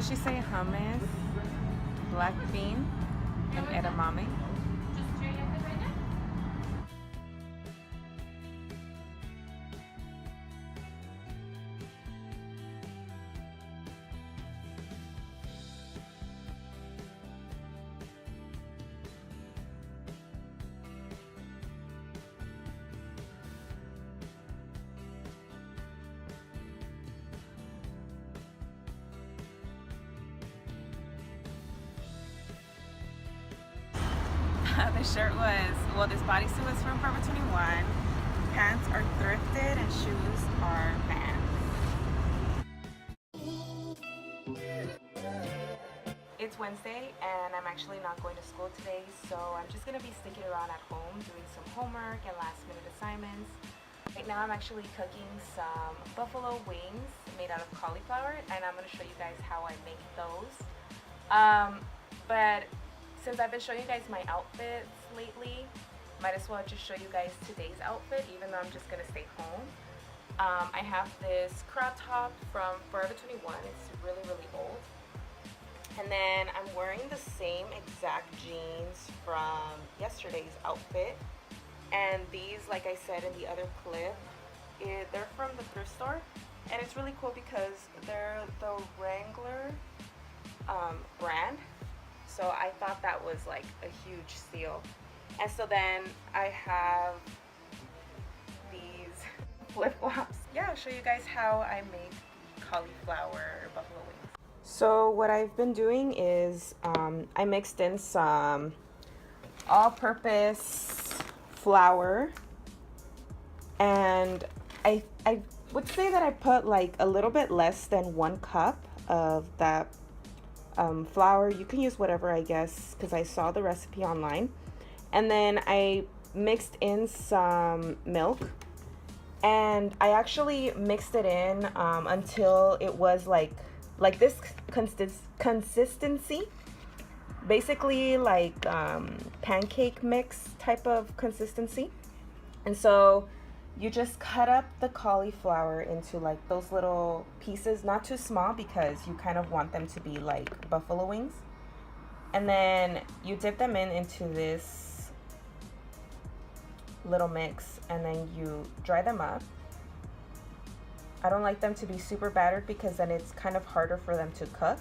does she say? Hummus, black bean, and edamame. The shirt was, well, this bodysuit was from Forever 21. Pants are thrifted and shoes are Vans. It's Wednesday and I'm actually not going to school today, so I'm just going to be sticking around at home doing some homework and last minute assignments. Right now I'm actually cooking some buffalo wings made out of cauliflower, and I'm going to show you guys how I make those. But since I've been showing you guys my outfits lately, might as well just show you guys today's outfit, even though I'm just gonna stay home. I have this crop top from Forever 21. It's really, really old. And then I'm wearing the same exact jeans from yesterday's outfit. And these, like I said in the other clip, they're from the thrift store. And it's really cool because they're the Wrangler brand. So I thought that was like a huge steal. And so then I have these flip-flops. Yeah, I'll show you guys how I make cauliflower buffalo wings. So what I've been doing is I mixed in some all-purpose flour, and I would say that I put like a little bit less than 1 cup of that flour. You can use whatever, I guess, because I saw the recipe online. And then I mixed in some milk, and I actually mixed it in until it was like this consistency, basically like pancake mix type of consistency. And so you just cut up the cauliflower into like those little pieces, not too small because you kind of want them to be like buffalo wings. And then you dip them into this little mix, and then you dry them up. I don't like them to be super battered because then it's kind of harder for them to cook.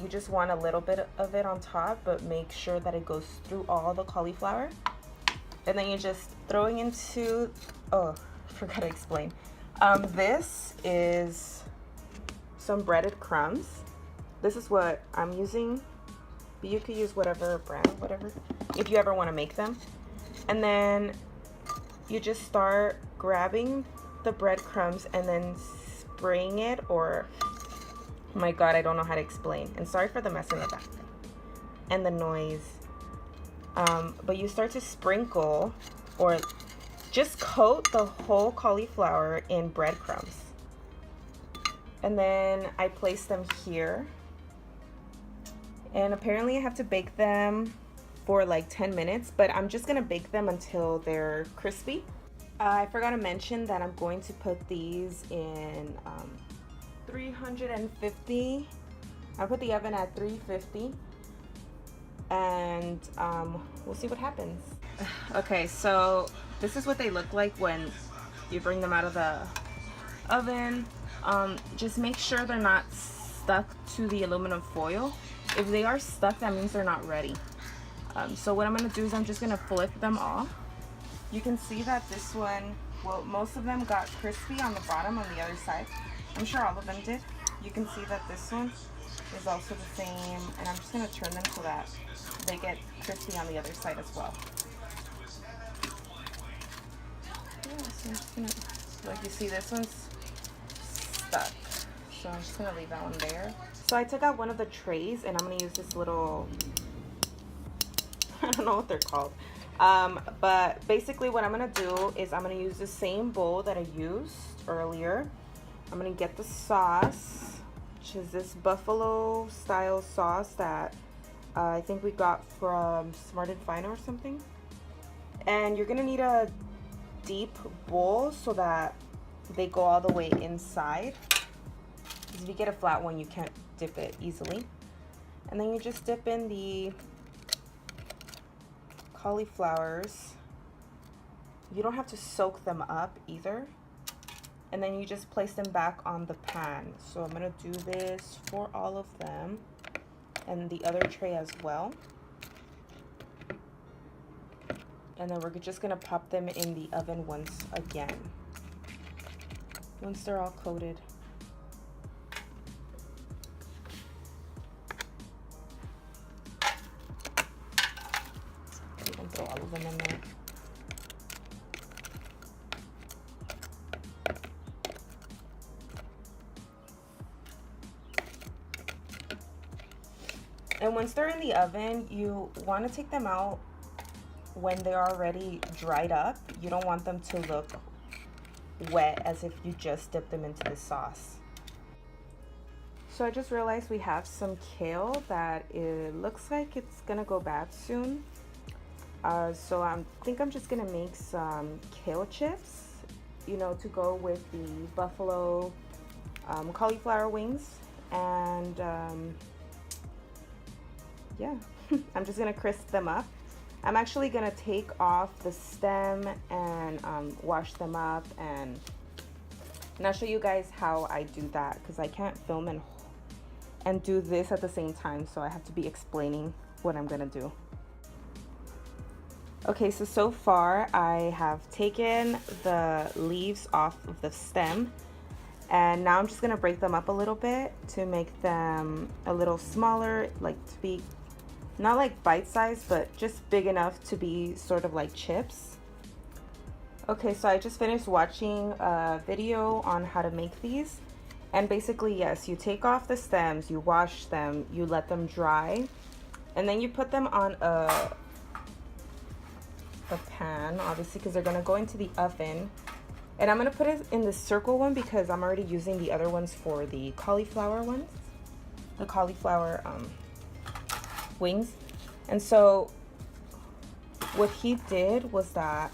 You just want a little bit of it on top, but make sure that it goes through all the cauliflower. And then you're just throwing into, oh, I forgot to explain. This is some breaded crumbs. This is what I'm using, but you could use whatever brand, whatever, if you ever want to make them. And then you just start grabbing the breadcrumbs and then spraying it, or, oh my God, I don't know how to explain. And sorry for the mess in the back and the noise. But you start to sprinkle or just coat the whole cauliflower in breadcrumbs. And then I place them here. And apparently I have to bake them for like 10 minutes, but I'm just gonna bake them until they're crispy. I forgot to mention that I'm going to put these in 350. I put the oven at 350. And we'll see what happens. Okay, so this is what they look like when you bring them out of the oven. Just make sure they're not stuck to the aluminum foil. If they are stuck, that means they're not ready. So what I'm gonna do is I'm just gonna flip them off. You can see that this one, well, most of them got crispy on the bottom on the other side. I'm sure all of them did. You can see that this one is also the same, and I'm just gonna turn them so that they get crispy on the other side as well. Yeah, so I'm just gonna, like you see, this one's stuck. So I'm just gonna leave that one there. So I took out one of the trays, and I'm gonna use this little, I don't know what they're called. But basically what I'm gonna do is I'm gonna use the same bowl that I used earlier. I'm gonna get the sauce, which is this buffalo style sauce that I think we got from Smart and Fine or something. And you're gonna need a deep bowl so that they go all the way inside. Because if you get a flat one, you can't dip it easily. And then you just dip in the cauliflowers. You don't have to soak them up either. And then you just place them back on the pan. So I'm gonna do this for all of them and the other tray as well. And then we're just gonna pop them in the oven once they're all coated. You can throw all of them in there. And once they're in the oven, you want to take them out when they're already dried up. You don't want them to look wet as if you just dipped them into the sauce. So I just realized we have some kale that it looks like it's gonna go bad soon. So I think I'm just gonna make some kale chips, you know, to go with the buffalo cauliflower wings. And yeah, I'm just gonna crisp them up. I'm actually gonna take off the stem and wash them up, and I'll show you guys how I do that, because I can't film and do this at the same time, so I have to be explaining what I'm gonna do. Okay, so far I have taken the leaves off of the stem, and now I'm just gonna break them up a little bit to make them a little smaller, like to be not like bite-sized, but just big enough to be sort of like chips. Okay, so I just finished watching a video on how to make these. And basically, yes, you take off the stems, you wash them, you let them dry, and then you put them on a pan, obviously, because they're gonna go into the oven. And I'm gonna put it in the circle one because I'm already using the other ones for the cauliflower ones. The cauliflower wings. And so what he did was that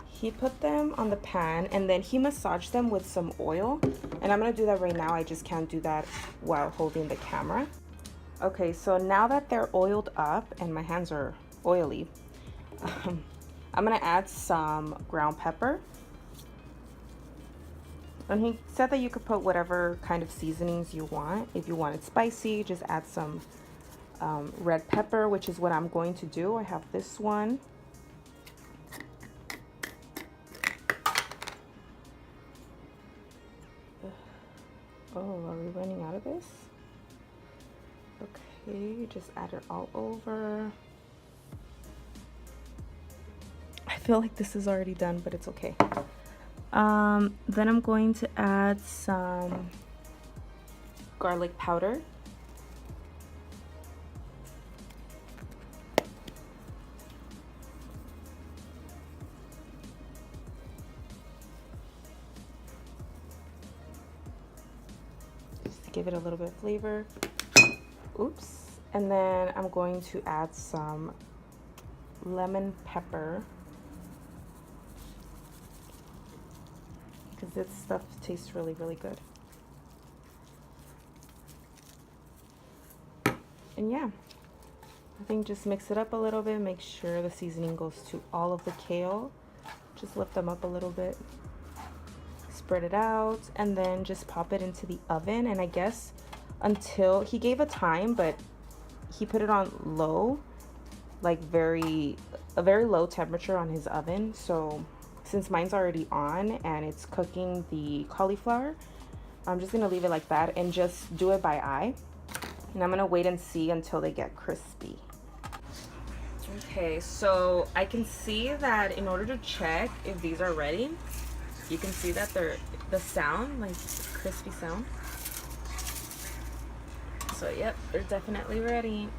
he put them on the pan and then he massaged them with some oil, and I'm gonna do that right now. I just can't do that while holding the camera. Okay, so now that they're oiled up and my hands are oily, I'm gonna add some ground pepper. And he said that you could put whatever kind of seasonings you want. If you want it spicy, just add some red pepper, which is what I'm going to do. I have this one. Oh, are we running out of this? Okay, just add it all over. I feel like this is already done, but it's okay. Then I'm going to add some garlic powder. Just to give it a little bit of flavor. Oops. And then I'm going to add some lemon pepper, because this stuff tastes really, really good. And yeah, I think just mix it up a little bit, make sure the seasoning goes to all of the kale. Just lift them up a little bit, spread it out, and then just pop it into the oven. And I guess until he gave a time, but he put it on low, like a very low temperature on his oven. So since mine's already on and it's cooking the cauliflower, I'm just gonna leave it like that and just do it by eye. And I'm gonna wait and see until they get crispy. Okay, so I can see that in order to check if these are ready, you can see that the sound, like crispy sound. So yep, they're definitely ready.